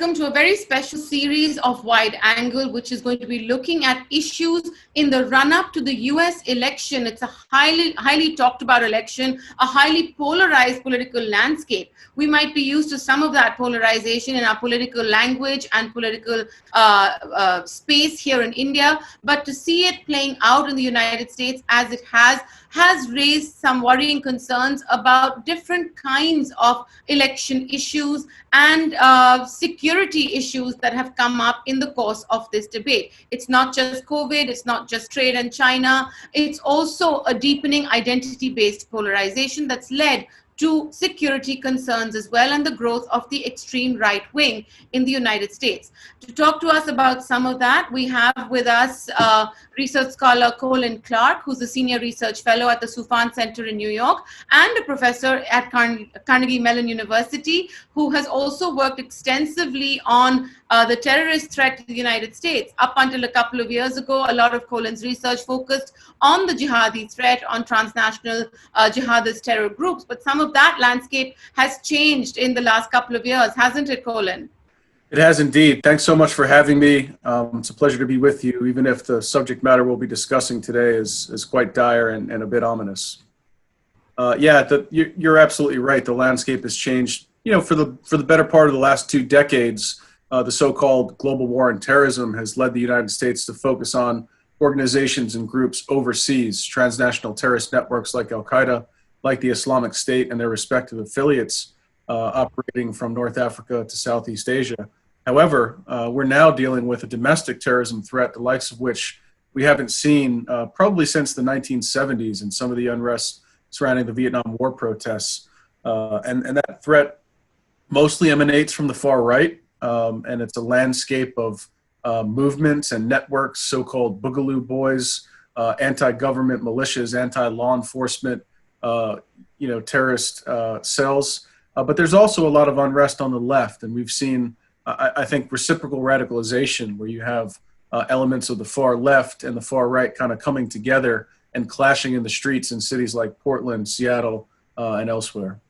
welcome to a very special series of Wide Angle, which is going to be looking at issues in the run-up to the US election. It's a highly talked about election, a highly polarized political landscape. We might be used to some of that polarization in our political language and political space here in India, but to see it playing out in the United States as it has raised some worrying concerns about different kinds of election issues and security issues that have come up in the course of this debate. It's not just COVID, it's not just trade and China, it's also a deepening identity-based polarization that's led to security concerns as well, and the growth of the extreme right wing in the United States. To talk to us about some of that, we have with us research scholar Colin Clarke, who's a senior research fellow at the Soufan Centre in New York and a professor at Carnegie Mellon University, who has also worked extensively on the terrorist threat to the United States. Up until a couple of years ago, a lot of Colin's research focused on the jihadi threat, on transnational jihadist terror groups, but some of that landscape has changed in the last couple of years, hasn't it, Colin? It has indeed. Thanks so much for having me. It's a pleasure to be with you, even if the subject matter we'll be discussing today is quite dire and a bit ominous. You're absolutely right. The landscape has changed. For the better part of the last 2 decades, the so-called global war on terrorism has led the United States to focus on organizations and groups overseas, transnational terrorist networks like Al-Qaeda, like the Islamic State and their respective affiliates operating from North Africa to Southeast Asia. However, we're now dealing with a domestic terrorism threat, the likes of which we haven't seen probably since the 1970s and some of the unrest surrounding the Vietnam War protests. And that threat mostly emanates from the far right, and it's a landscape of movements and networks, so-called Boogaloo Boys, anti-government militias, anti-law enforcement, terrorist cells. But there's also a lot of unrest on the left, and we've seen, I think, reciprocal radicalization, where you have elements of the far left and the far right kind of coming together and clashing in the streets in cities like Portland, Seattle, and elsewhere.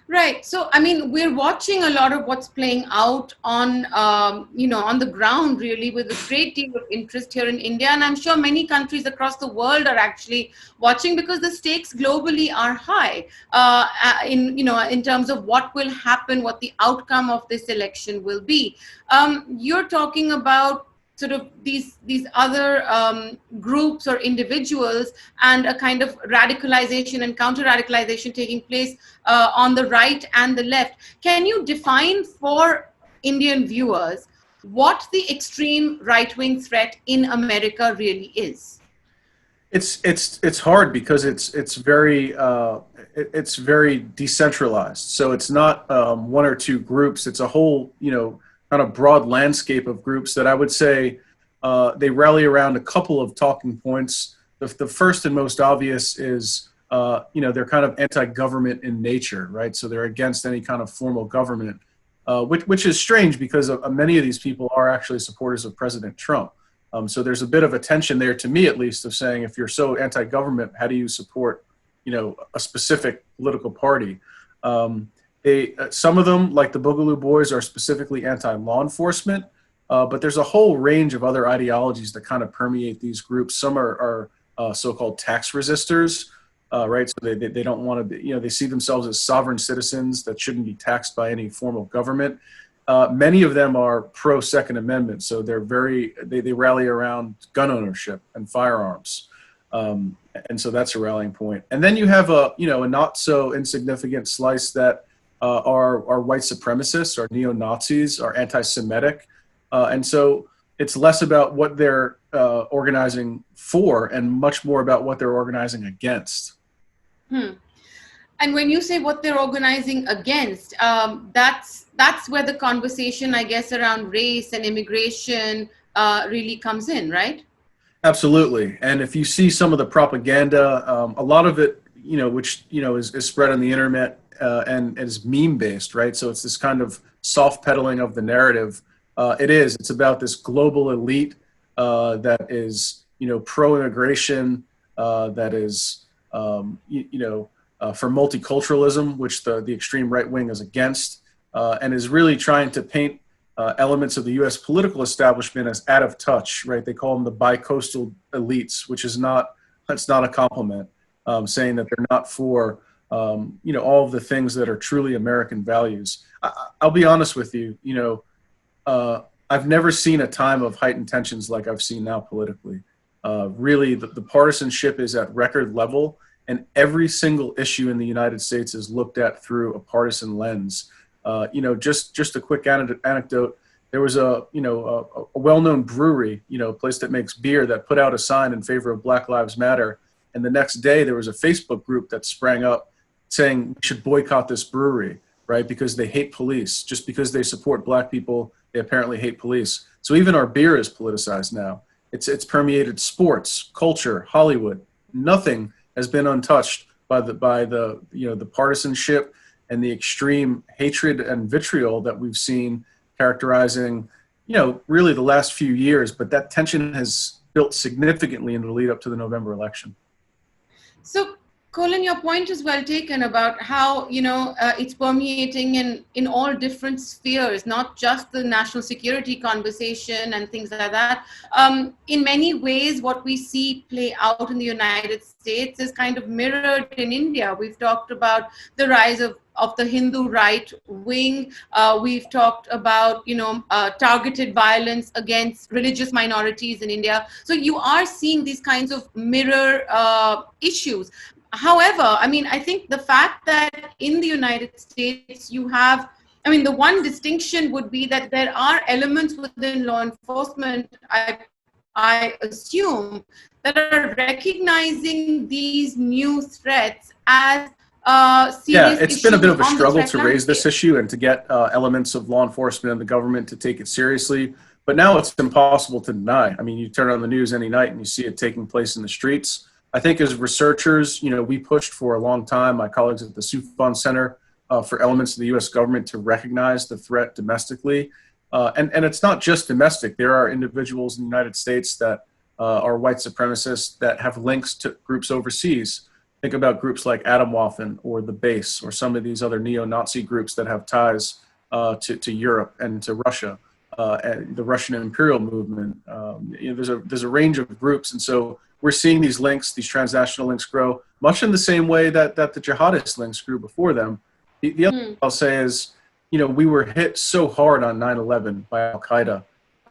Right. So, I mean, we're watching a lot of what's playing out on, on the ground, really, with a great deal of interest here in India. And I'm sure many countries across the world are actually watching, because the stakes globally are high in terms of what will happen, what the outcome of this election will be. You're talking about sort of these other groups or individuals and a kind of radicalization and counter-radicalization taking place on the right and the left. Can you define for Indian viewers what the extreme right-wing threat in America really is? It's hard because it's very decentralized. So it's not 1 or 2 groups. It's a whole kind of broad landscape of groups that I would say they rally around a couple of talking points. The first and most obvious is, they're kind of anti-government in nature, right? So they're against any kind of formal government, which is strange because many of these people are actually supporters of President Trump. So there's a bit of a tension there, to me at least, of saying, if you're so anti-government, how do you support, a specific political party? Some of them, like the Boogaloo Boys, are specifically anti-law enforcement, but there's a whole range of other ideologies that kind of permeate these groups. Some are so-called tax resistors, right? So they don't want to be, they see themselves as sovereign citizens that shouldn't be taxed by any formal government. Many of them are pro-Second Amendment, so they rally around gun ownership and firearms. And so that's a rallying point. And then you have a not so insignificant slice that are white supremacists, are neo-Nazis, are anti-Semitic. And so it's less about what they're organizing for and much more about what they're organizing against. And when you say what they're organizing against, that's where the conversation, I guess, around race and immigration really comes in, right? Absolutely. And if you see some of the propaganda, a lot of it, which, is spread on the internet and is meme-based, right? So it's this kind of soft peddling of the narrative. It's about this global elite that is, pro-immigration, that is, for multiculturalism, which the extreme right wing is against, and is really trying to paint elements of the U.S. political establishment as out of touch, right? They call them the bi-coastal elites, which is that's not a compliment, saying that they're not for, all of the things that are truly American values. I'll be honest with you, I've never seen a time of heightened tensions like I've seen now politically. Really, the partisanship is at record level, and every single issue in the United States is looked at through a partisan lens. Just a quick anecdote. There was a well-known brewery, a place that makes beer, that put out a sign in favor of Black Lives Matter. And the next day there was a Facebook group that sprang up saying we should boycott this brewery, right? Because they hate police. Just because they support Black people, they apparently hate police. So even our beer is politicized now. It's permeated sports, culture, Hollywood. Nothing has been untouched by the partisanship and the extreme hatred and vitriol that we've seen characterizing, really the last few years. But that tension has built significantly in the lead up to the November election. So, Colin, your point is well taken about how, it's permeating in all different spheres, not just the national security conversation and things like that. In many ways, what we see play out in the United States is kind of mirrored in India. We've talked about the rise of the Hindu right wing. We've talked about, targeted violence against religious minorities in India. So you are seeing these kinds of mirror issues. However, I think the fact that in the United States you have, the one distinction would be that there are elements within law enforcement, I assume, that are recognizing these new threats as serious it's been a bit of a struggle to raise this issue and to get elements of law enforcement and the government to take it seriously. But now it's impossible to deny. You turn on the news any night and you see it taking place in the streets. I think as researchers, we pushed for a long time, my colleagues at the Soufan Center, for elements of the U.S. government to recognize the threat domestically. And it's not just domestic. There are individuals in the United States that are white supremacists that have links to groups overseas. Think about groups like Atomwaffen or the Base or some of these other neo-Nazi groups that have ties to Europe and to Russia, and the Russian imperial movement. There's a range of groups. And so we're seeing these links, these transnational links grow, much in the same way that the jihadist links grew before them. The other thing I'll say is, we were hit so hard on 9/11 by Al-Qaeda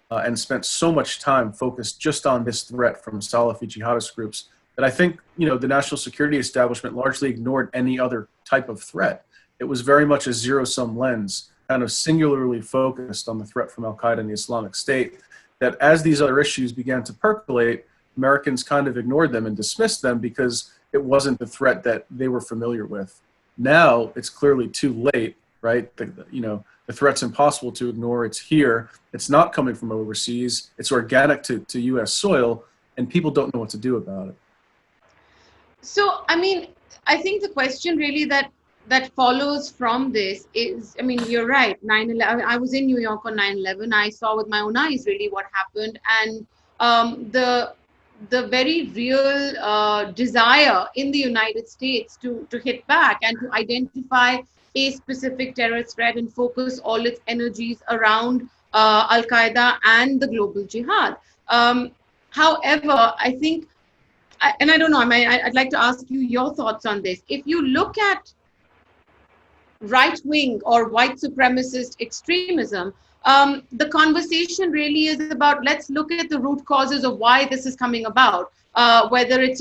and spent so much time focused just on this threat from Salafi jihadist groups that I think, the national security establishment largely ignored any other type of threat. It was very much a zero-sum lens, kind of singularly focused on the threat from Al-Qaeda and the Islamic State, that as these other issues began to percolate, Americans kind of ignored them and dismissed them because it wasn't the threat that they were familiar with. Now it's clearly too late, right? The threat's impossible to ignore. It's here. It's not coming from overseas. It's organic to U.S. soil, and people don't know what to do about it. So, I think the question really that follows from this is, you're right, 9/11, I was in New York on 9/11. I saw with my own eyes really what happened, and the very real desire in the United States to hit back and to identify a specific terrorist threat and focus all its energies around Al-Qaeda and the global jihad. However, I think, and I don't know, I'd like to ask you your thoughts on this. If you look at right-wing or white supremacist extremism, the conversation really is about, let's look at the root causes of why this is coming about. Whether it's,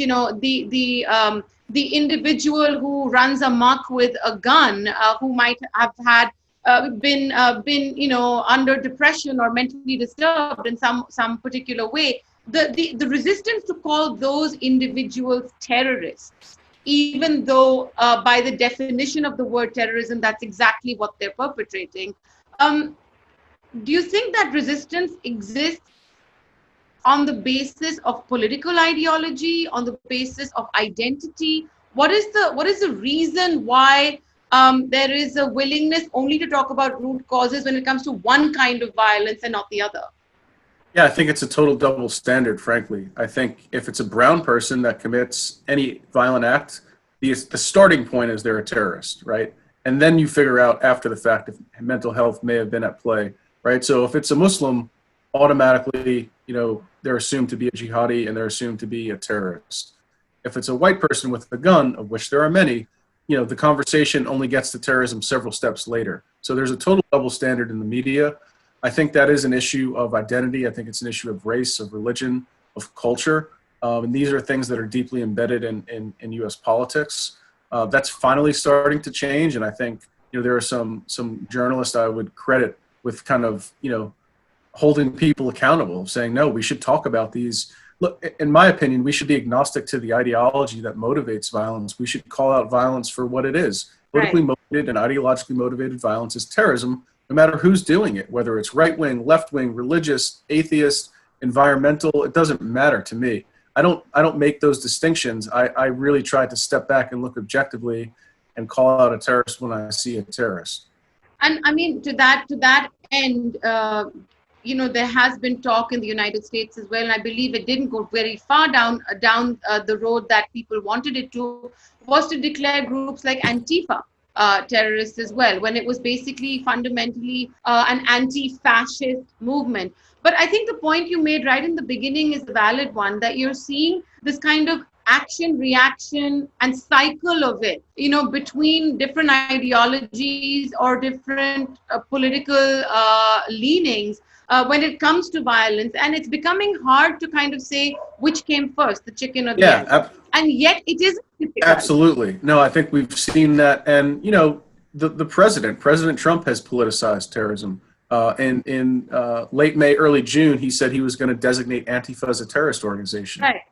the individual who runs amok with a gun, who might have had been under depression or mentally disturbed in some particular way. The resistance to call those individuals terrorists, even though by the definition of the word terrorism, that's exactly what they're perpetrating. Do you think that resistance exists on the basis of political ideology, on the basis of identity? What is the reason why there is a willingness only to talk about root causes when it comes to one kind of violence and not the other? Yeah, I think it's a total double standard, frankly. I think if it's a brown person that commits any violent act, the starting point is they're a terrorist, right? And then you figure out after the fact if mental health may have been at play. right? So if it's a Muslim, automatically, they're assumed to be a jihadi and they're assumed to be a terrorist. If it's a white person with a gun, of which there are many, the conversation only gets to terrorism several steps later. So there's a total double standard in the media. I think that is an issue of identity. I think it's an issue of race, of religion, of culture. And these are things that are deeply embedded in U.S. politics. That's finally starting to change. And I think, there are some journalists I would credit with kind of, holding people accountable, saying, no, we should talk about these. Look, in my opinion, we should be agnostic to the ideology that motivates violence. We should call out violence for what it is. Politically motivated and ideologically motivated violence is terrorism, no matter who's doing it, whether it's right-wing, left-wing, religious, atheist, environmental, it doesn't matter to me. I don't make those distinctions. I really try to step back and look objectively and call out a terrorist when I see a terrorist. And I mean, to that end, there has been talk in the United States as well, and I believe it didn't go very far down the road that people wanted it to, was to declare groups like Antifa terrorists as well, when it was basically fundamentally an anti-fascist movement. But I think the point you made right in the beginning is a valid one, that you're seeing this kind of action, reaction, and cycle of it, between different ideologies or different political leanings when it comes to violence. And it's becoming hard to kind of say which came first, the chicken or the egg. And yet it is difficult. Absolutely. No, I think we've seen that. And, the President Trump has politicized terrorism. In late May, early June, he said he was going to designate Antifa as a terrorist organization. Right.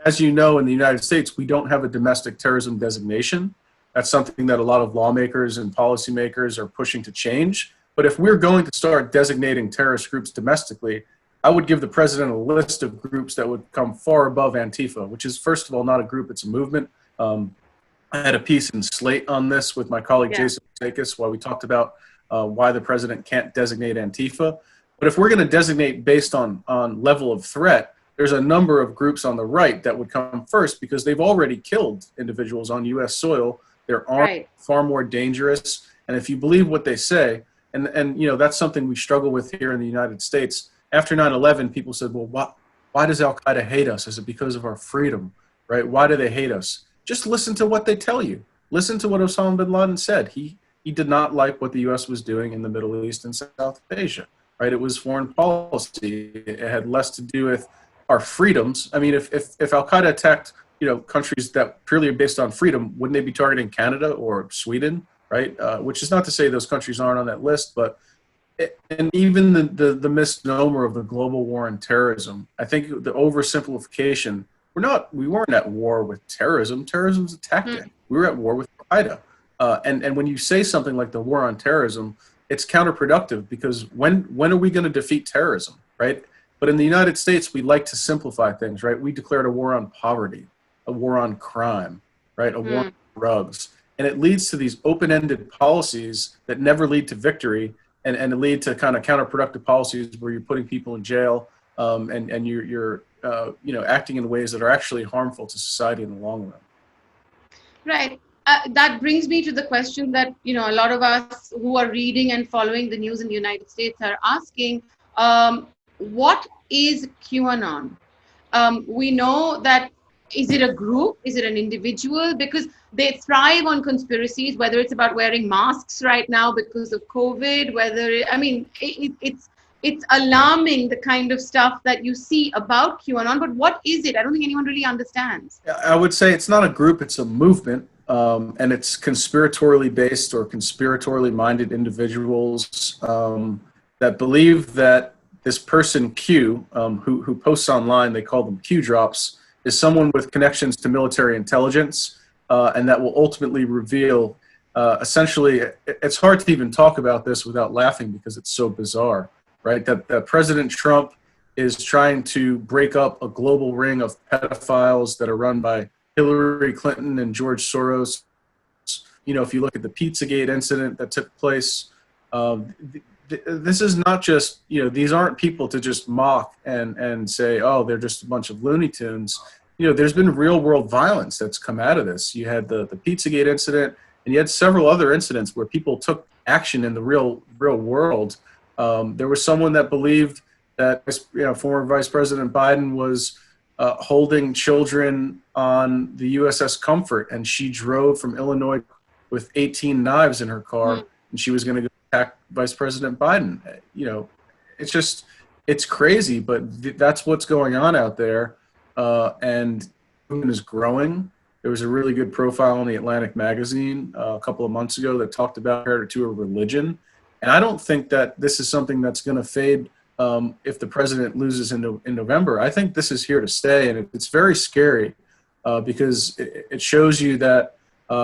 As you know, in the United States, we don't have a domestic terrorism designation. That's something that a lot of lawmakers and policymakers are pushing to change. But if we're going to start designating terrorist groups domestically, I would give the president a list of groups that would come far above Antifa, which is, first of all, not a group, it's a movement. I had a piece in Slate on this with my colleague Jason Sakis, while we talked about why the president can't designate Antifa. But if we're going to designate based on level of threat, there's a number of groups on the right that would come first because they've already killed individuals on U.S. soil. They're armed, far more dangerous. And if you believe what they say, and that's something we struggle with here in the United States. After 9/11, people said, well, why does Al-Qaeda hate us? Is it because of our freedom, right? Why do they hate us? Just listen to what they tell you. Listen to what Osama bin Laden said. He did not like what the U.S. was doing in the Middle East and South Asia, right? It was foreign policy. It had less to do with our freedoms. I mean, if Al-Qaeda attacked, countries that purely are based on freedom, wouldn't they be targeting Canada or Sweden, right? Which is not to say those countries aren't on that list, but and even the misnomer of the global war on terrorism, I think the oversimplification, we weren't at war with terrorism. Terrorism's a tactic. We were at war with Al-Qaeda. And when you say something like the war on terrorism, it's counterproductive because when are we going to defeat terrorism, right? But in the United States, we like to simplify things, right? We declared a war on poverty, a war on crime, right? A war on drugs. And it leads to these open-ended policies that never lead to victory and lead to kind of counterproductive policies where you're putting people in jail and you're acting in ways that are actually harmful to society in the long run. Right. That brings me to the question that, a lot of us who are reading and following the news in the United States are asking, what is QAnon? We know that, is it a group? Is it an individual? Because they thrive on conspiracies, whether it's about wearing masks right now because of COVID, it's alarming, the kind of stuff that you see about QAnon, but what is it? I don't think anyone really understands. I would say it's not a group, it's a movement. And it's conspiratorially based or conspiratorially minded individuals that believe that this person Q, who posts online, they call them Q drops, is someone with connections to military intelligence, and that will ultimately reveal, essentially, it's hard to even talk about this without laughing because it's so bizarre, right? That President Trump is trying to break up a global ring of pedophiles that are run by Hillary Clinton and George Soros. If you look at the Pizzagate incident that took place, this is not just, these aren't people to just mock and say, oh, they're just a bunch of Looney Tunes. There's been real world violence that's come out of this. You had the Pizzagate incident, and you had several other incidents where people took action in the real world There was someone that believed that, former Vice President Biden was holding children on the USS Comfort, and she drove from Illinois with 18 knives in her car, and she was going to go attack Vice President Biden. It's crazy, but that's what's going on out there, and Putin is growing. There was a really good profile in the Atlantic magazine a couple of months ago that talked about her to a religion, and I don't think that this is something that's going to fade if the president loses in November. I think this is here to stay, and it's very scary because it shows you that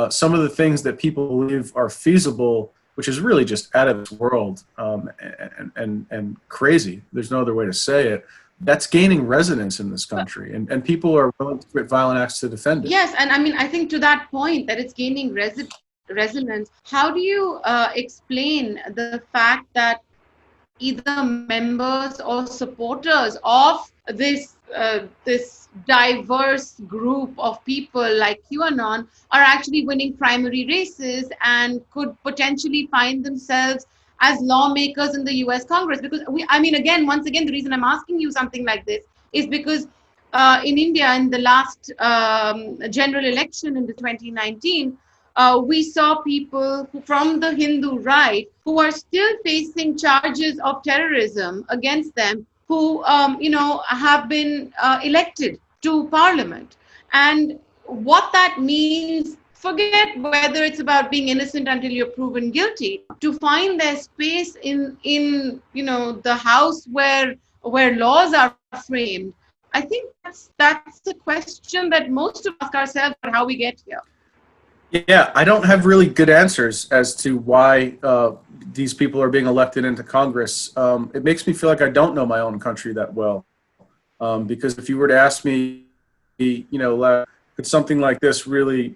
some of the things that people believe are feasible, which is really just out of this world and crazy, there's no other way to say it, that's gaining resonance in this country, and people are willing to commit violent acts to defend it. Yes, and I mean, I think to that point that it's gaining resonance, how do you explain the fact that either members or supporters of this diverse group of people like QAnon are actually winning primary races and could potentially find themselves as lawmakers in the US Congress? Because once again, the reason I'm asking you something like this is because in India, in the last general election in the 2019, we saw people from the Hindu right who are still facing charges of terrorism against them, who have been elected to parliament. And what that means, forget whether it's about being innocent until you're proven guilty, to find their space in the house where laws are framed. I think that's the question that most of us ask ourselves about how we get here. Yeah, I don't have really good answers as to why these people are being elected into Congress. It makes me feel like I don't know my own country that well. Because if you were to ask me, could something like this really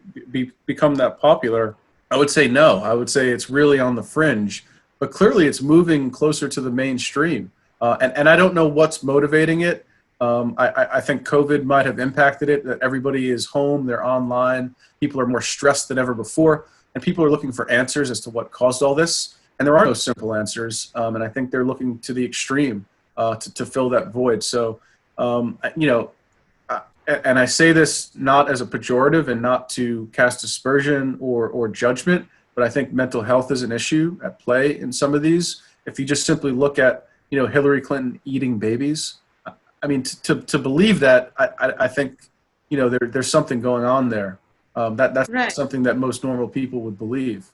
become that popular? I would say no. I would say it's really on the fringe. But clearly it's moving closer to the mainstream. And I don't know what's motivating it. I think COVID might have impacted it, that everybody is home, they're online, people are more stressed than ever before, and people are looking for answers as to what caused all this. And there are no simple answers, and I think they're looking to the extreme to fill that void. So, and I say this not as a pejorative and not to cast aspersion or judgment, but I think mental health is an issue at play in some of these. If you just simply look at, Hillary Clinton eating babies, I mean, to believe that, I think, there's something going on there. That's right. Something that most normal people would believe.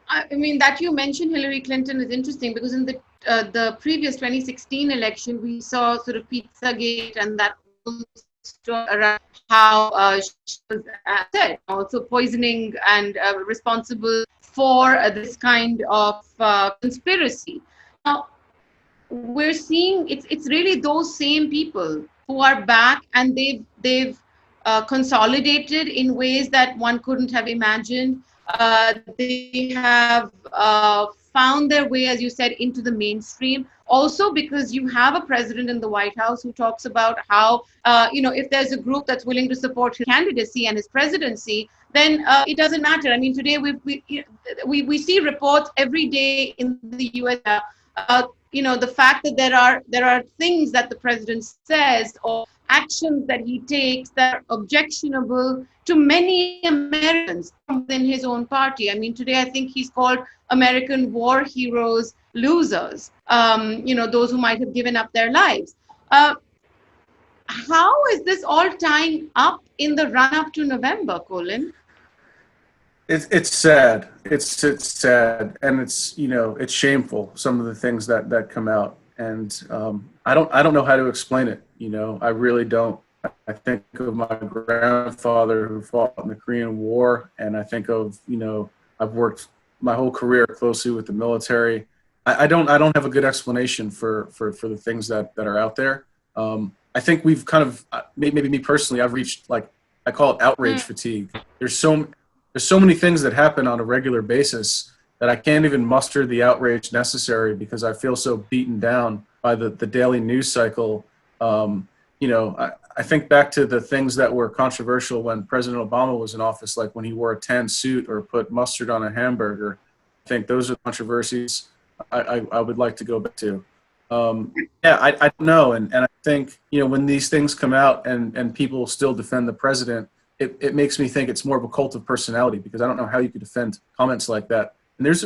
I mean, that you mentioned Hillary Clinton is interesting because in the previous 2016 election, we saw sort of Pizzagate and that story around how she was also poisoning and responsible for this kind of conspiracy. Now, we're seeing it's really those same people who are back, and they've consolidated in ways that one couldn't have imagined. They have found their way, as you said, into the mainstream. Also, because you have a president in the White House who talks about how, if there's a group that's willing to support his candidacy and his presidency, then it doesn't matter. I mean, today we see reports every day in the U.S. The fact that there are things that the president says or actions that he takes that are objectionable to many Americans within his own party. I mean, today I think he's called American war heroes losers, those who might have given up their lives. How is this all tying up in the run-up to November, Colin? It's sad. It's sad, and it's shameful. Some of the things that come out, and I don't know how to explain it. I really don't. I think of my grandfather who fought in the Korean War, and I think of I've worked my whole career closely with the military. I don't have a good explanation for the things that are out there. I think we've kind of, maybe me personally, I've reached, I call it outrage fatigue. There's so many things that happen on a regular basis that I can't even muster the outrage necessary because I feel so beaten down by the daily news cycle. I think back to the things that were controversial when President Obama was in office, like when he wore a tan suit or put mustard on a hamburger. I think those are controversies. I would like to go back to. Yeah, I don't know. And I think, when these things come out and people still defend the president, it makes me think it's more of a cult of personality, because I don't know how you could defend comments like that. And there's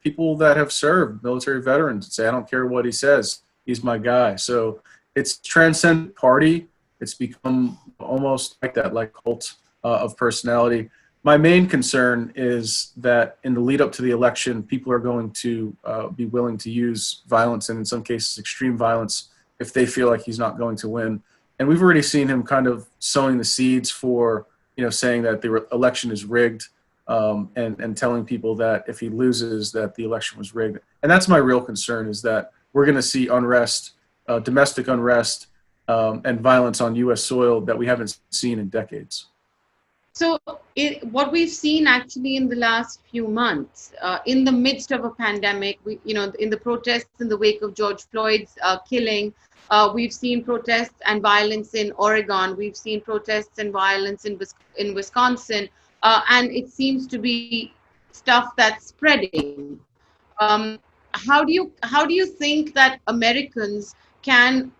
people that have served, military veterans, that say, I don't care what he says, he's my guy. So it's transcendent party. It's become almost like that, like cult of personality. My main concern is that in the lead up to the election, people are going to be willing to use violence, and in some cases extreme violence, if they feel like he's not going to win. And we've already seen him kind of sowing the seeds for, saying that the election is rigged, and telling people that if he loses, that the election was rigged. And that's my real concern, is that we're going to see unrest, domestic unrest, and violence on U.S. soil that we haven't seen in decades. So what we've seen actually in the last few months, in the midst of a pandemic, in the protests in the wake of George Floyd's killing, we've seen protests and violence in Oregon. We've seen protests and violence in Wisconsin, and it seems to be stuff that's spreading. How do you think that Americans can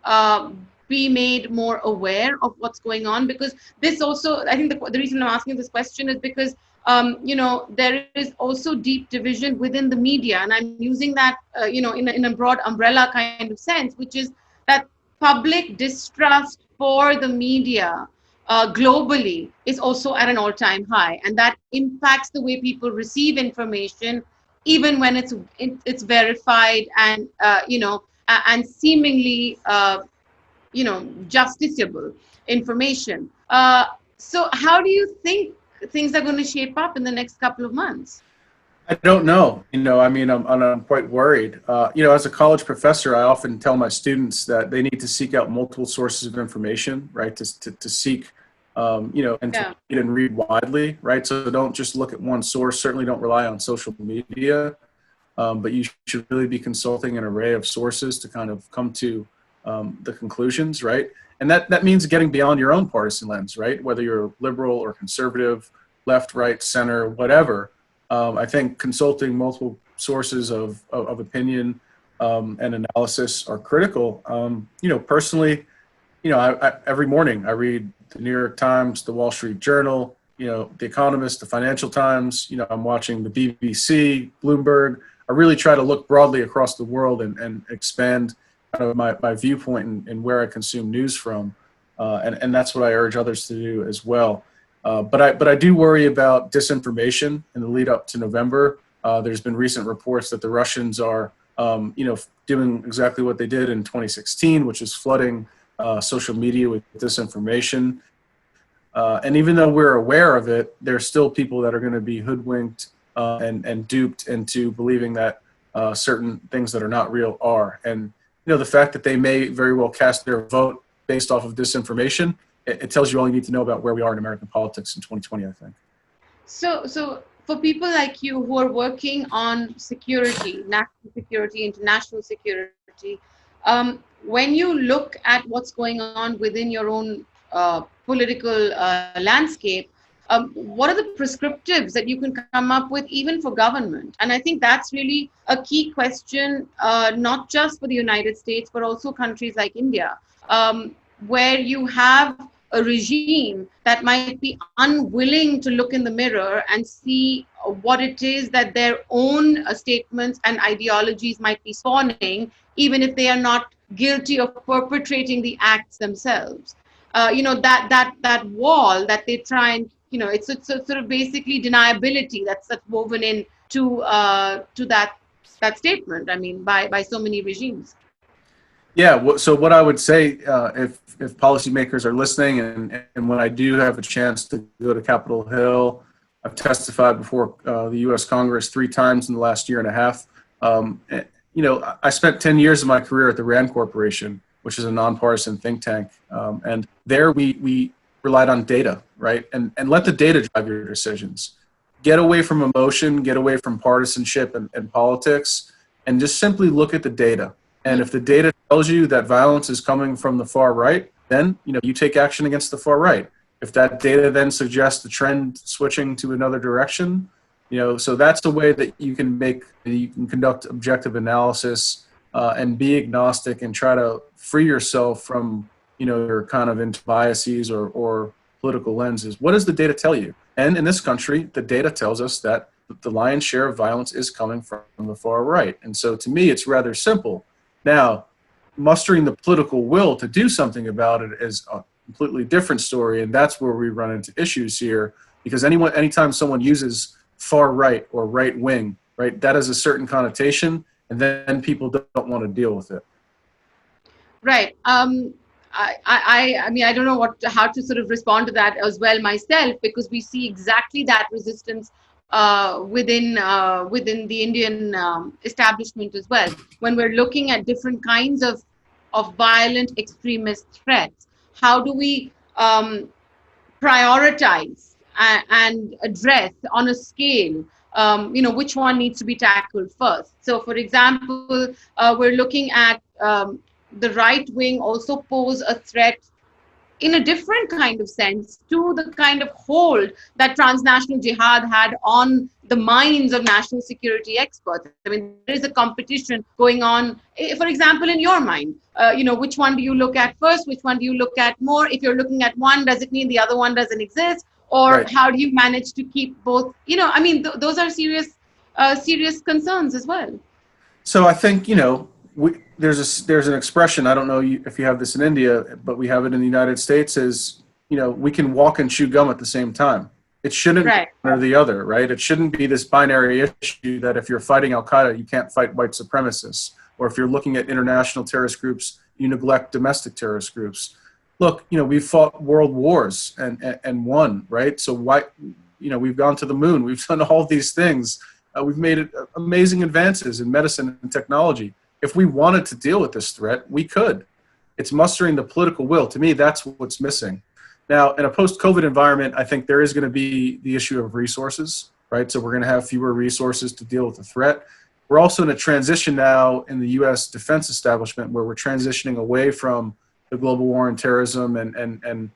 be made more aware of what's going on? Because this also, I think the reason I'm asking this question is because, there is also deep division within the media. And I'm using that, in a broad umbrella kind of sense, which is that public distrust for the media globally is also at an all-time high. And that impacts the way people receive information, even when it's verified and, and seemingly, justiciable information. So how do you think things are going to shape up in the next couple of months? I don't know. I'm quite worried. As a college professor, I often tell my students that they need to seek out multiple sources of information, right? To seek, and read widely, right? So don't just look at one source. Certainly don't rely on social media, but you should really be consulting an array of sources to kind of come to the conclusions, right? And that means getting beyond your own partisan lens, right? Whether you're liberal or conservative, left, right, center, whatever. I think consulting multiple sources of opinion and analysis are critical. Personally, I every morning I read the New York Times, the Wall Street Journal, The Economist, the Financial Times. I'm watching the BBC, Bloomberg. I really try to look broadly across the world and expand kind of my viewpoint and where I consume news from, and that's what I urge others to do as well. But I do worry about disinformation in the lead up to November. There's been recent reports that the Russians are, doing exactly what they did in 2016, which is flooding social media with disinformation. And even though we're aware of it, there's still people that are going to be hoodwinked and duped into believing that certain things that are not real are. And the fact that they may very well cast their vote based off of disinformation, it tells you all you need to know about where we are in American politics in 2020, I think. So for people like you who are working on security, national security, international security, when you look at what's going on within your own political landscape, what are the prescriptives that you can come up with even for government? And I think that's really a key question, not just for the United States, but also countries like India, where you have a regime that might be unwilling to look in the mirror and see what it is that their own statements and ideologies might be spawning, even if they are not guilty of perpetrating the acts themselves. That wall that they try and, it's sort of basically deniability that's woven in to that statement, by so many regimes. Yeah, so what I would say, if policymakers are listening, and when I do have a chance to go to Capitol Hill, I've testified before the U.S. Congress 3 times in the last year and a half. I spent 10 years of my career at the RAND Corporation, which is a nonpartisan think tank, and there we relied on data, right? And let the data drive your decisions. Get away from emotion, get away from partisanship and politics, and just simply look at the data. And if the data tells you that violence is coming from the far right, then you take action against the far right. If that data then suggests the trend switching to another direction, So that's the way that you can conduct objective analysis and be agnostic and try to free yourself from, your kind of into biases or political lenses. What does the data tell you? And in this country, the data tells us that the lion's share of violence is coming from the far right. And so to me, it's rather simple. Now, mustering the political will to do something about it is a completely different story. And that's where we run into issues here, because anytime someone uses far right or right wing, right, that has a certain connotation, and then people don't want to deal with it. Right. I mean, I don't know how to sort of respond to that as well myself, because we see exactly that resistance within the Indian establishment as well. When we're looking at different kinds of violent extremist threats, how do we prioritize and address on a scale, which one needs to be tackled first? So, for example, we're looking at the right wing also pose a threat in a different kind of sense to the kind of hold that transnational jihad had on the minds of national security experts. I mean, there is a competition going on, for example, in your mind. Which one do you look at first? Which one do you look at more? If you're looking at one, does it mean the other one doesn't exist? Or Right. How do you manage to keep both? Those are serious concerns as well. So I think, there's an expression, I don't know if you have this in India, but we have it in the United States, is, we can walk and chew gum at the same time. It shouldn't Right. be one or the other, right? It shouldn't be this binary issue that if you're fighting Al-Qaeda, you can't fight white supremacists. Or if you're looking at international terrorist groups, you neglect domestic terrorist groups. Look, we've fought world wars and won, right? So why, we've gone to the moon. We've done all these things. We've made amazing advances in medicine and technology. If we wanted to deal with this threat, we could. It's mustering the political will. To me, that's what's missing. Now, in a post-COVID environment, I think there is going to be the issue of resources, right? So we're going to have fewer resources to deal with the threat. We're also in a transition now in the U.S. defense establishment where we're transitioning away from the global war on terrorism and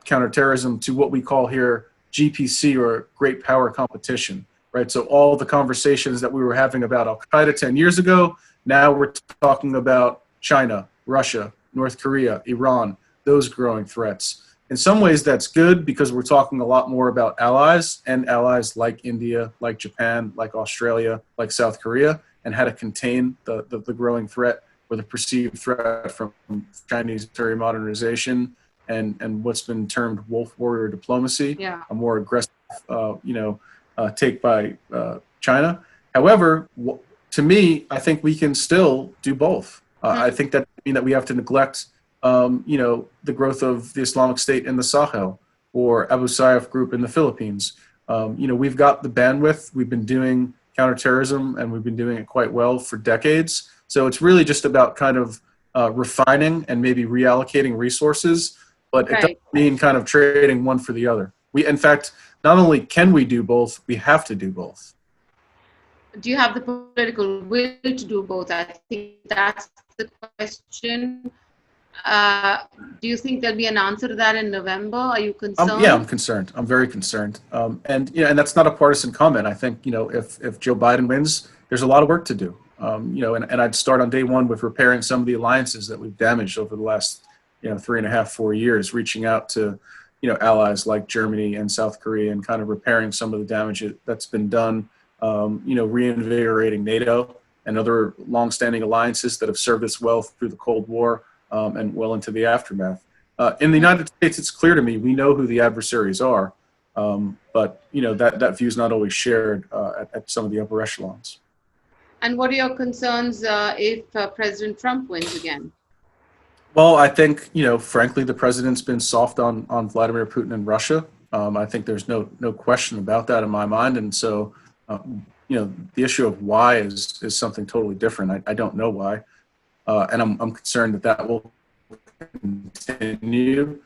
counterterrorism to what we call here GPC, or great power competition, right? So all the conversations that we were having about Al-Qaeda 10 years ago, now we're talking about China, Russia, North Korea, Iran, those growing threats. In some ways, that's good because we're talking a lot more about allies, and allies like India, like Japan, like Australia, like South Korea, and how to contain the growing threat or the perceived threat from Chinese military modernization and what's been termed wolf warrior diplomacy, a more aggressive take by China. However, to me, I think we can still do both. I think that means that we have to neglect, the growth of the Islamic State in the Sahel or Abu Sayyaf group in the Philippines. We've got the bandwidth. We've been doing counterterrorism, and we've been doing it quite well for decades. So it's really just about kind of refining and maybe reallocating resources, but it doesn't mean kind of trading one for the other. In fact, not only can we do both, we have to do both. Do you have the political will to do both? I think that's the question. Do you think there'll be an answer to that in November? Are you concerned? Yeah, I'm concerned. I'm very concerned. And that's not a partisan comment. I think, if Joe Biden wins, there's a lot of work to do. And I'd start on day one with repairing some of the alliances that we've damaged over the last, 3.5, 4 years, reaching out to, allies like Germany and South Korea and kind of repairing some of the damage that's been done. Reinvigorating NATO and other longstanding alliances that have served us well through the Cold War and well into the aftermath. In the United States, it's clear to me we know who the adversaries are, but that view is not always shared at some of the upper echelons. And what are your concerns if President Trump wins again? Well, I think frankly, the president's been soft on Vladimir Putin and Russia. I think there's no question about that in my mind, and so. The issue of why is something totally different. I don't know why, and I'm concerned that will continue,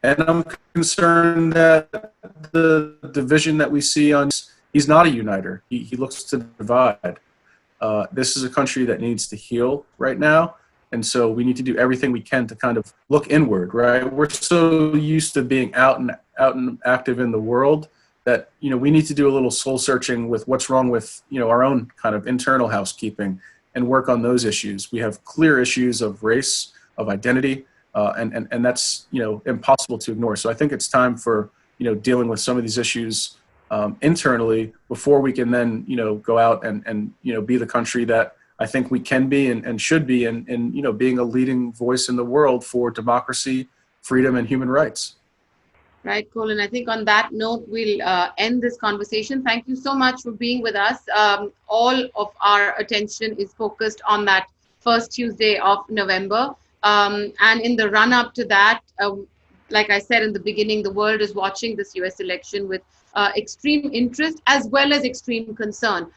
and I'm concerned that the division that we see he's not a uniter. He looks to divide. This is a country that needs to heal right now, and so we need to do everything we can to kind of look inward. Right? We're so used to being out and active in the world. that, we need to do a little soul searching with what's wrong with, our own kind of internal housekeeping and work on those issues. We have clear issues of race, of identity, and that's, impossible to ignore. So I think it's time for, dealing with some of these issues internally before we can then, go out and be the country that I think we can be and should be in, being a leading voice in the world for democracy, freedom, and human rights. Right, Colin. I think on that note, we'll end this conversation. Thank you so much for being with us. All of our attention is focused on that first Tuesday of November. And in the run up to that, like I said in the beginning, the world is watching this US election with extreme interest as well as extreme concern.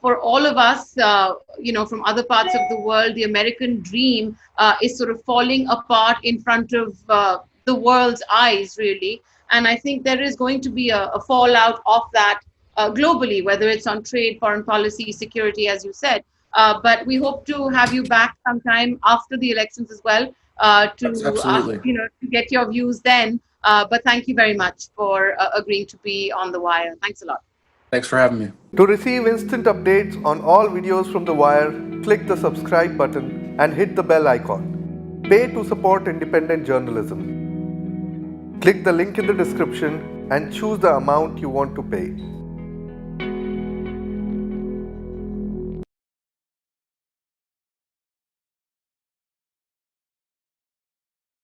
For all of us, from other parts of the world, the American dream is sort of falling apart in front of the world's eyes, really. And I think there is going to be a fallout of that globally, whether it's on trade, foreign policy, security, as you said. But we hope to have you back sometime after the elections as well to get your views then. But thank you very much for agreeing to be on The Wire. Thanks a lot. Thanks for having me. To receive instant updates on all videos from The Wire, click the subscribe button and hit the bell icon. Pay to support independent journalism. Click the link in the description and choose the amount you want to pay.